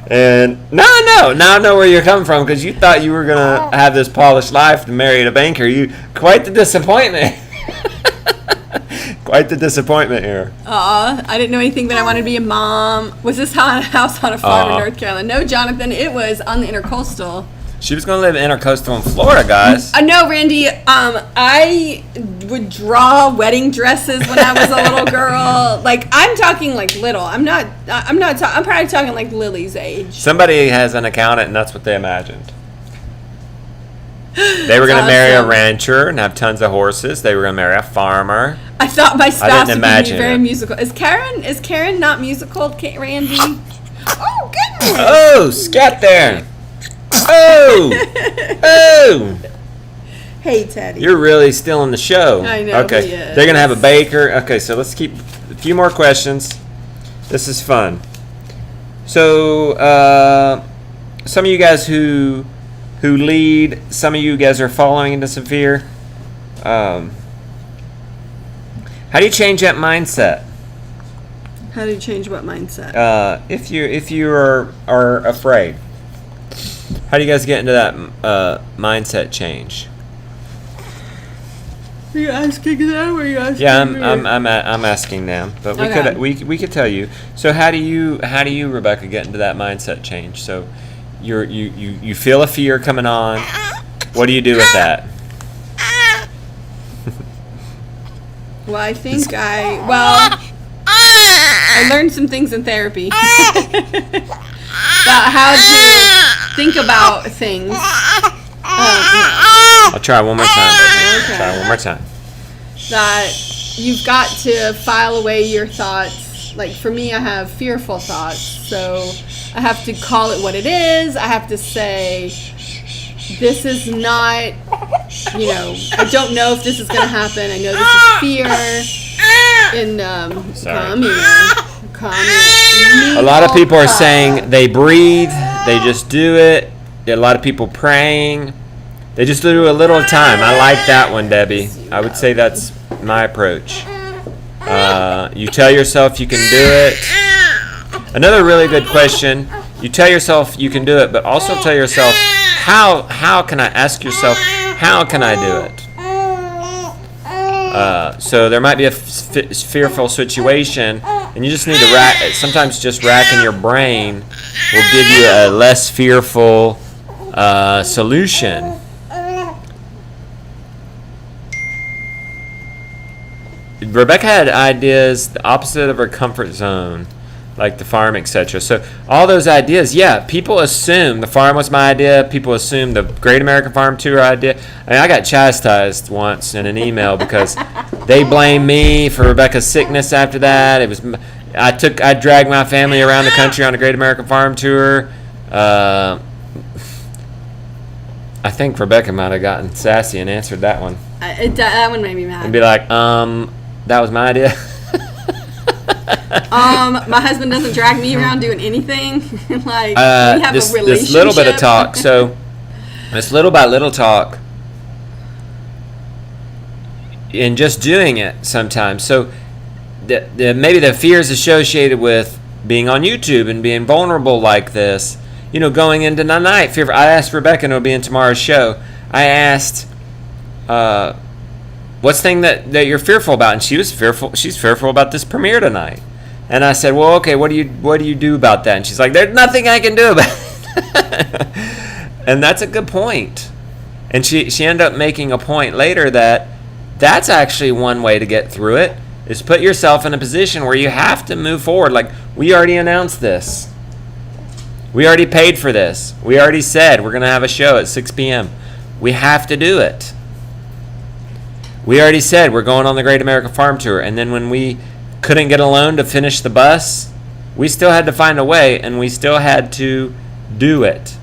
And now I know where you're coming from, because you thought you were gonna have this polished life to marry a banker. Quite the disappointment. Quite the disappointment here. I didn't know anything, but I wanted to be a mom. Was this house on a farm in Aw. North Carolina? No, Jonathan, it was on the Intercoastal. She was gonna live in Intercoastal in Florida, guys. No, Randy. I would draw wedding dresses when I was a little girl. Like I'm talking like little. I'm probably talking like Lily's age. Somebody has an accountant, and that's what they imagined. They were going to That's marry a awesome. rancher and have tons of horses. They were going to marry a farmer. I thought my spouse would be imagine very it. musical. Is Karen not musical, Randy? Oh goodness! Oh, scat there. Oh. Oh. Hey, Teddy. You're really stealing the show. I know, Okay. he is. They're going to have a baker. Okay, so let's keep a few more questions. This is fun. So, some of you guys who lead, some of you guys are falling into some fear. How do you change that mindset? How do you change what mindset? If you are afraid, how do you guys get into that mindset change? Are you asking them or are you asking Yeah, me? I'm asking them, but Okay. we could tell you. So how do you Rebecca get into that mindset change? So you feel a fear coming on. What do you do with that? Well, I think I learned some things in therapy about how to think about things. I'll try one more time, baby. Okay. Try one more time. That you've got to file away your thoughts. Like for me, I have fearful thoughts, so I have to call it what it is. I have to say, this is not, I don't know if this is going to happen. I know this is fear. And calm here. A lot of people are saying they breathe, they just do it. There are a lot of people praying. They just do a little time. I like that one, Debbie. I would say that's my approach. You tell yourself you can do it. Another really good question. You tell yourself you can do it, but also tell yourself, how can I ask yourself, how can I do it? So there might be a fearful situation, and you just need to sometimes just racking your brain will give you a less fearful solution. Rebecca had ideas the opposite of her comfort zone, like the farm, etc. So all those ideas, yeah, people assume the farm was my idea. People assume the Great American Farm Tour idea. I mean, I got chastised once in an email because they blamed me for Rebecca's sickness after that. I dragged my family around the country on a Great American Farm Tour. I think Rebecca might have gotten sassy and answered that one. That one made me mad. And be like, that was my idea. My husband doesn't drag me around doing anything. We have a relationship. This little bit of talk. So, this little by little talk, and just doing it sometimes. So, maybe the fears associated with being on YouTube and being vulnerable like this. Going into the night, fearful. I asked Rebecca, and it'll be in tomorrow's show. I asked, what's the thing that you're fearful about? And she was fearful. She's fearful about this premiere tonight. And I said, well, okay, what do you do about that? And she's like, there's nothing I can do about it. And that's a good point. And she ended up making a point later that that's actually one way to get through it, is put yourself in a position where you have to move forward. Like, we already announced this. We already paid for this. We already said we're going to have a show at 6 p.m. We have to do it. We already said we're going on the Great American Farm Tour. And then when we couldn't get a loan to finish the bus, we still had to find a way, and we still had to do it.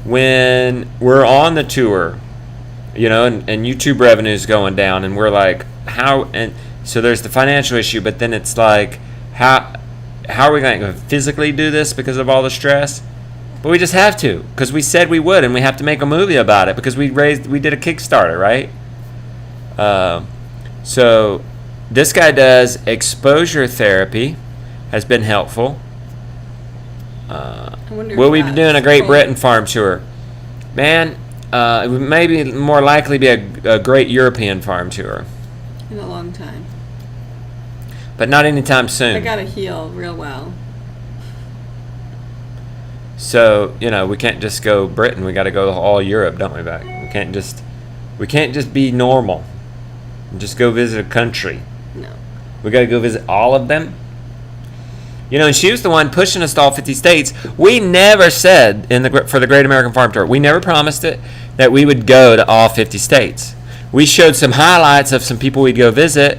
When we're on the tour, you know, and YouTube revenue's going down, and we're like, how? And so there's the financial issue, but then it's like, how are we going to physically do this because of all the stress? But we just have to, because we said we would, and we have to make a movie about it because we did a Kickstarter, right? So this guy does exposure therapy, has been helpful. Will we be doing a Great Britain farm tour? Man, it would maybe more likely be a Great European farm tour. In a long time. But not anytime soon. I gotta heal real well. So, you know, we can't just go Britain. We got to go all Europe, don't we, back? We can't just be normal and just go visit a country. No. We got to go visit all of them. You know, and she was the one pushing us to all 50 states. We never said for the Great American Farm Tour, we never promised it that we would go to all 50 states. We showed some highlights of some people we'd go visit.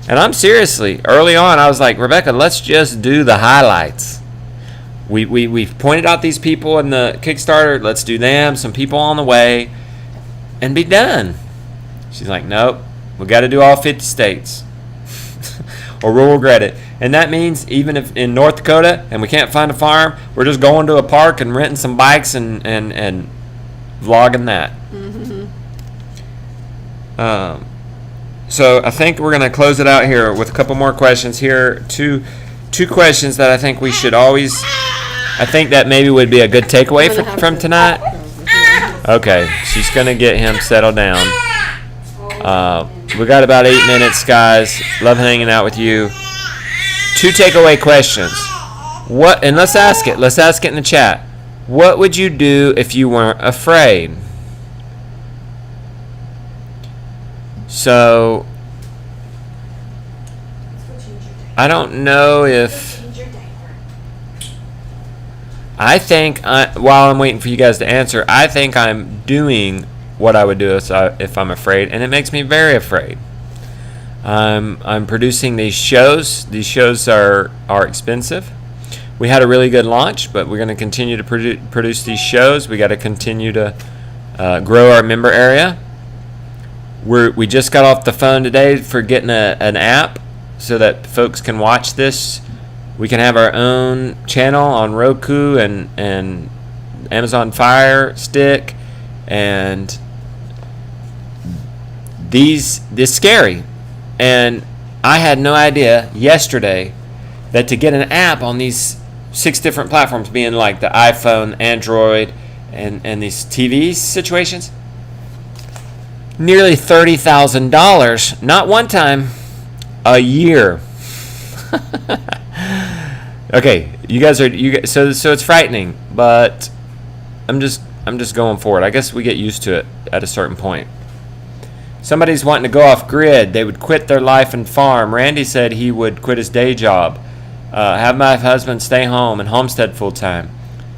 And I'm seriously, early on, I was like, Rebecca, let's just do the highlights. We've pointed out these people in the Kickstarter. Let's do them, some people on the way, and be done. She's like, nope, we got to do all 50 states, or we'll regret it. And that means even if in North Dakota and we can't find a farm, we're just going to a park and renting some bikes and vlogging that. Mm-hmm. So I think we're going to close it out here with a couple more questions here. Two questions that I think we should always, I think that maybe would be a good takeaway from tonight. Okay, she's going to get him settled down. We got about 8 minutes, guys. Love hanging out with you. 2 takeaway questions. And let's ask it. Let's ask it in the chat. What would you do if you weren't afraid? So, I don't know if... I think, while I'm waiting for you guys to answer, I think I'm doing what I would do if I'm afraid, and it makes me very afraid. I'm producing these shows. These shows are expensive. We had a really good launch, but we're going to continue to produce these shows. We got to continue to grow our member area. We just got off the phone today for getting an app so that folks can watch this. We can have our own channel on Roku and Amazon Fire Stick, and this is scary. And I had no idea yesterday that to get an app on these 6 different platforms, being like the iPhone, Android, and these TV situations, nearly $30,000, not one time, a year. Okay, so it's frightening, but I'm just going forward. I guess we get used to it at a certain point. Somebody's wanting to go off grid. They would quit their life and farm. Randy said he would quit his day job, have my husband stay home and homestead full time.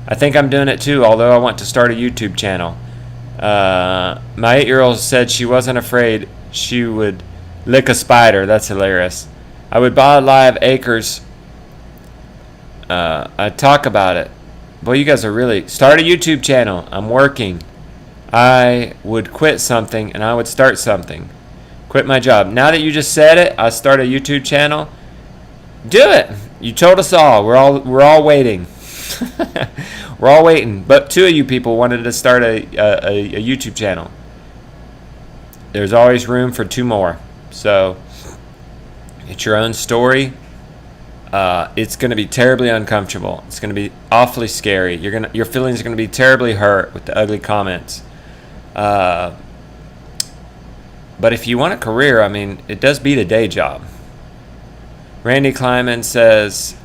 I think I'm doing it too, although I want to start a YouTube channel. My 8-year-old said she wasn't afraid she would lick a spider. That's hilarious. I would buy live acres. I'd talk about it. Boy, you guys are really... Start a YouTube channel. I'm working. I would quit something and I would start something. Quit my job. Now that you just said it, I start a YouTube channel. Do it. You told us all. We're all waiting. We're all waiting. But 2 of you people wanted to start a YouTube channel. There's always room for 2 more. So it's your own story. It's going to be terribly uncomfortable. It's going to be awfully scary. Your feelings are going to be terribly hurt with the ugly comments. But if you want a career, I mean, it does beat a day job. Randy Kleiman says,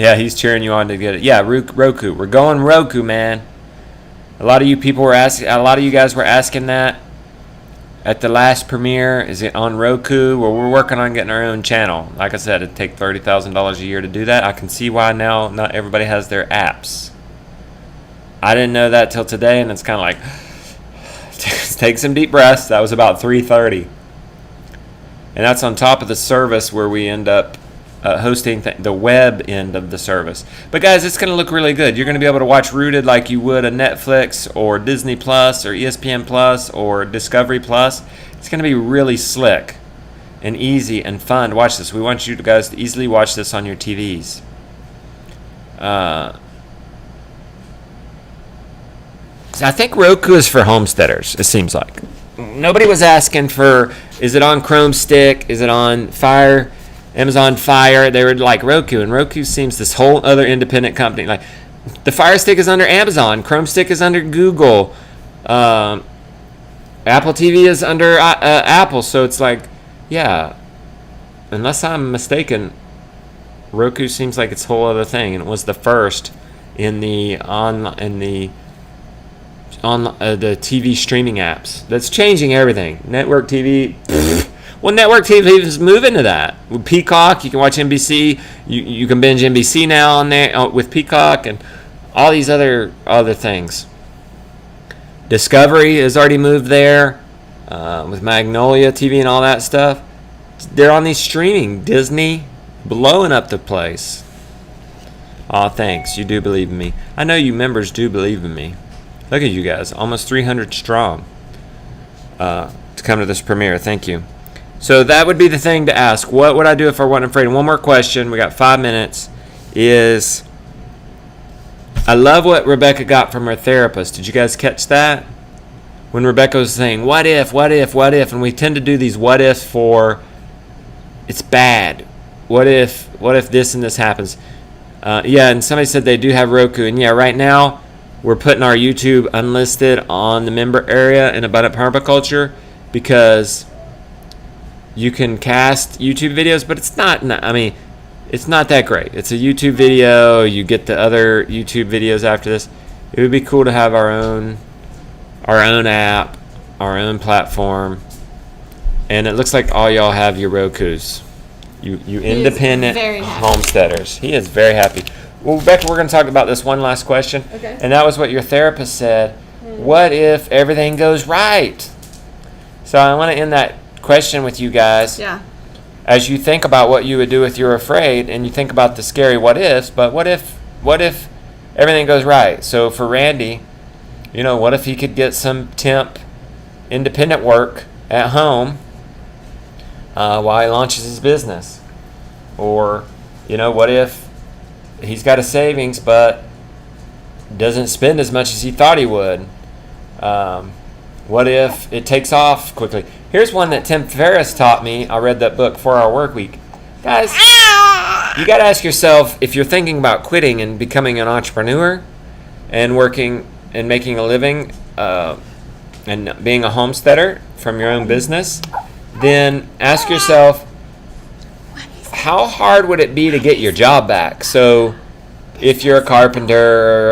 Yeah, he's cheering you on to get it. Yeah, Roku. We're going Roku, man. A lot of you guys were asking that at the last premiere. Is it on Roku? Well, we're working on getting our own channel. Like I said, it'd take $30,000 a year to do that. I can see why now not everybody has their apps. I didn't know that till today, and it's kind of like, take some deep breaths. That was about 3:30. And that's on top of the service where we end up hosting the web end of the service. But guys, it's going to look really good. You're going to be able to watch Rooted like you would a Netflix or Disney Plus or ESPN Plus or Discovery Plus. It's going to be really slick and easy and fun to watch this. We want you guys to easily watch this on your TVs. I think Roku is for homesteaders, it seems like. Nobody was asking for, is it on Chrome Stick? Is it on Fire? Amazon Fire? They were like Roku, and Roku seems this whole other independent company. Like, the Fire Stick is under Amazon. Chrome Stick is under Google. Apple TV is under Apple. So it's like, yeah, unless I'm mistaken, Roku seems like it's a whole other thing, and it was the first in the TV streaming apps. That's changing everything. Network TV. Well, network TV is moving to that. With Peacock, you can watch NBC. You can binge NBC now on there with Peacock and all these other things. Discovery has already moved there with Magnolia TV and all that stuff. They're on these streaming. Disney blowing up the place. Aw, thanks. You do believe in me. I know you members do believe in me. Look at you guys, almost 300 strong to come to this premiere. Thank you. So that would be the thing to ask. What would I do if I wasn't afraid? And one more question. We got 5 minutes. Is I love what Rebecca got from her therapist. Did you guys catch that? When Rebecca was saying, what if, what if, what if? And we tend to do these what ifs for, it's bad. What if this and this happens? Yeah, and somebody said they do have Roku. And yeah, right now, we're putting our YouTube unlisted on the member area in Abundant Permaculture because you can cast YouTube videos, but it's not that great. It's a YouTube video. You get the other YouTube videos after this. It would be cool to have our own app, our own platform. And it looks like all y'all have your Rokus. You independent homesteaders. He is very happy. Well, Rebecca, we're going to talk about this one last question. Okay. And that was what your therapist said. What if everything goes right? So I want to end that question with you guys. Yeah. As you think about what you would do if you're afraid, and you think about the scary what ifs, but what if everything goes right? So for Randy, what if he could get some temp independent work at home while he launches his business? Or, what if he's got a savings but doesn't spend as much as he thought he would? What if it takes off quickly? Here's one that Tim Ferriss taught me. I read that book, 4 Hour Work Week. Guys, you got to ask yourself, if you're thinking about quitting and becoming an entrepreneur and working and making a living and being a homesteader from your own business, then ask yourself, how hard would it be to get your job back? So if you're a carpenter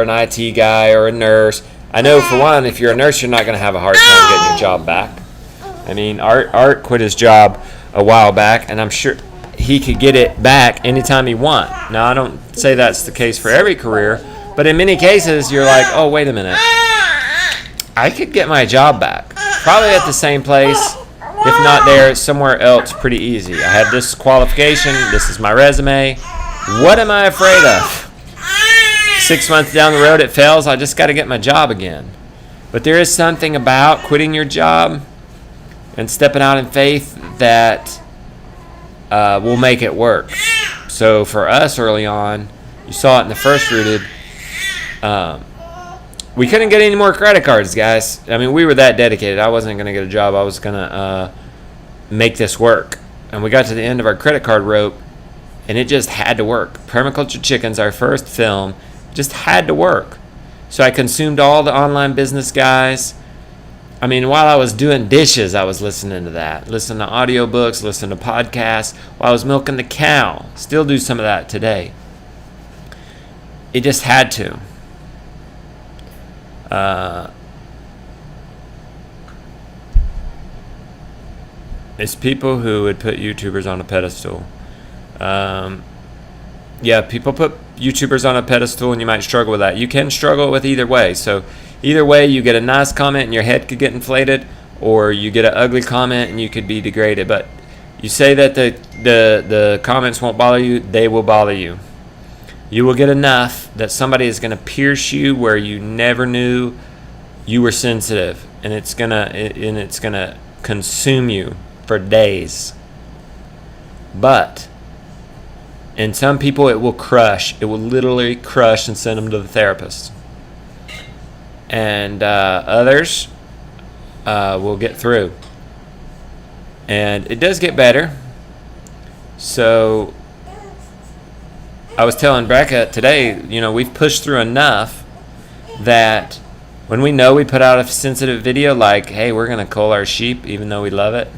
or an IT guy or a nurse, I know for one, if you're a nurse, you're not going to have a hard time getting your job back. I mean, Art quit his job a while back, and I'm sure he could get it back anytime he wants. Now, I don't say that's the case for every career, but in many cases, you're like, oh, wait a minute. I could get my job back. Probably at the same place. If not there, somewhere else pretty easy. I have this qualification. This is my resume. What am I afraid of? 6 months down the road, it fails. I just got to get my job again. But there is something about quitting your job and stepping out in faith that will make it work. So for us early on, you saw it in the first Rooted, we couldn't get any more credit cards, guys. I mean, we were that dedicated. I wasn't going to get a job. I was going to make this work. And we got to the end of our credit card rope, and it just had to work. Permaculture Chickens, our first film, just had to work. So I consumed all the online business guys. I mean, while I was doing dishes, I was listening to that. Listening to audiobooks, listening to podcasts. While I was milking the cow. Still do some of that today. it just had to. It's people who would put YouTubers on a pedestal. Yeah, people put YouTubers on a pedestal, and you might struggle with that. You can struggle with either way. So either way, you get a nice comment and your head could get inflated, or you get an ugly comment and you could be degraded. But you say that the comments won't bother you, they will bother you. You will get enough that somebody is going to pierce you where you never knew you were sensitive, and it's gonna consume you for days. But in some people, it will crush. It will literally crush and send them to the therapist. And others will get through. And it does get better. So I was telling Becca today, we've pushed through enough that when we know we put out a sensitive video like, hey, we're going to cull our sheep even though we love it,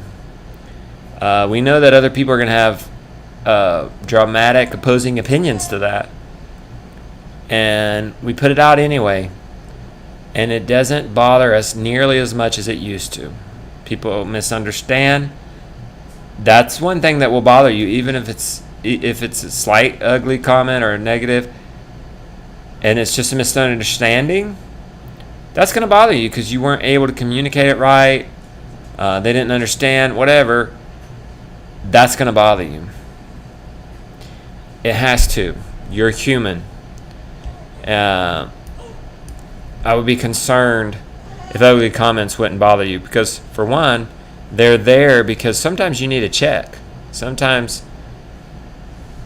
we know that other people are going to have dramatic opposing opinions to that, and we put it out anyway, and it doesn't bother us nearly as much as it used to. People misunderstand. That's one thing that will bother you, even if it's a slight ugly comment or a negative, and it's just a misunderstanding. That's going to bother you because you weren't able to communicate it right. They didn't understand, whatever. That's going to bother you. It has to. You're human. I would be concerned if ugly comments wouldn't bother you, because for one, they're there because sometimes you need a check. Sometimes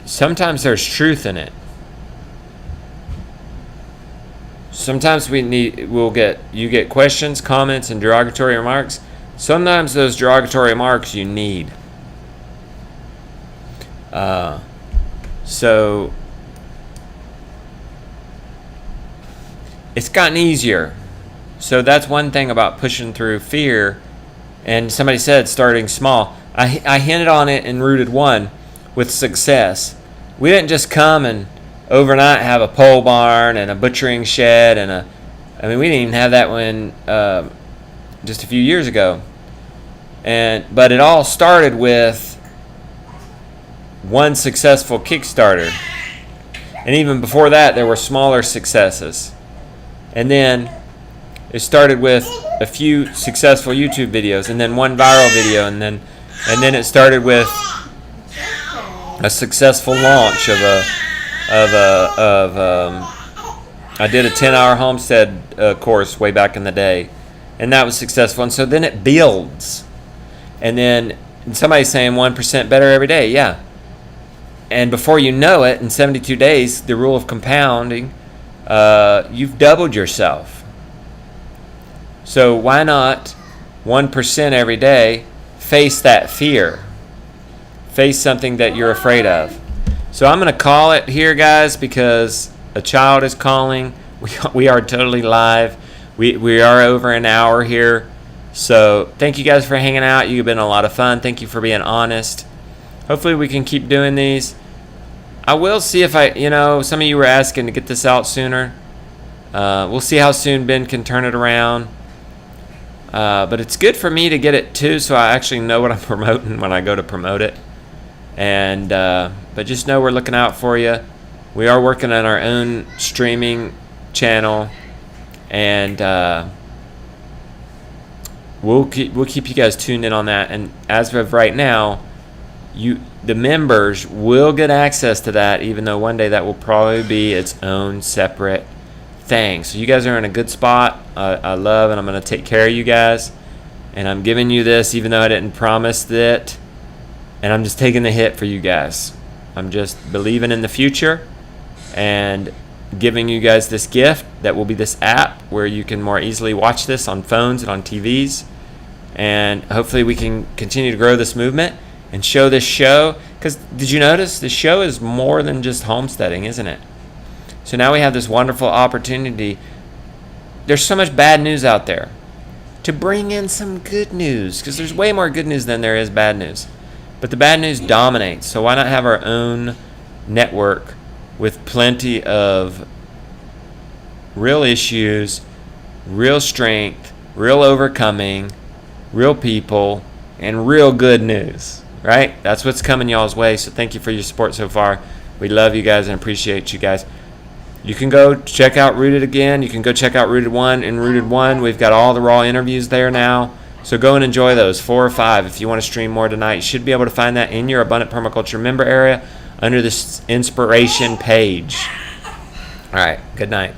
there's truth in it. Sometimes you get questions, comments, and derogatory remarks. Sometimes those derogatory remarks you need. So it's gotten easier. So that's one thing about pushing through fear. And somebody said starting small. I hinted on it in Rooted One with success. We didn't just come and overnight have a pole barn and a butchering shed we didn't even have that when just a few years ago. But it all started with one successful Kickstarter. And even before that, there were smaller successes. And then it started with a few successful YouTube videos, and then one viral video, and then it started with a successful launch I did a 10-hour homestead course way back in the day, and that was successful. And so then it builds, and then somebody's saying 1% better every day. Yeah. And before you know it, in 72 days, the rule of compounding, you've doubled yourself. So why not 1% every day? Face that fear. Face something that you're afraid of. So I'm going to call it here, guys, because a child is calling. We are totally live. We are over an hour here. So thank you guys for hanging out. You've been a lot of fun. Thank you for being honest. Hopefully we can keep doing these. I will see if some of you were asking to get this out sooner. We'll see how soon Ben can turn it around. But it's good for me to get it too, so I actually know what I'm promoting when I go to promote it. And but just know we're looking out for you. We are working on our own streaming channel, and we'll keep you guys tuned in on that. And as of right now, the members will get access to that, even though one day that will probably be its own separate thing. So you guys are in a good spot. I love, and I'm going to take care of you guys. And I'm giving you this even though I didn't promise it. And I'm just taking the hit for you guys. I'm just believing in the future and giving you guys this gift that will be this app where you can more easily watch this on phones and on TVs. And hopefully we can continue to grow this movement and show this show. Because did you notice the show is more than just homesteading, isn't it? So now we have this wonderful opportunity. There's so much bad news out there, to bring in some good news, because there's way more good news than there is bad news. But the bad news dominates, so why not have our own network with plenty of real issues, real strength, real overcoming, real people, and real good news, right? That's what's coming y'all's way. So thank you for your support so far. We love you guys and appreciate you guys. You can go check out Rooted again. You can go check out Rooted 1 and Rooted 1. We've got all the raw interviews there now. So go and enjoy those, 4 or 5. If you want to stream more tonight, you should be able to find that in your Abundant Permaculture member area under this inspiration page. All right, good night.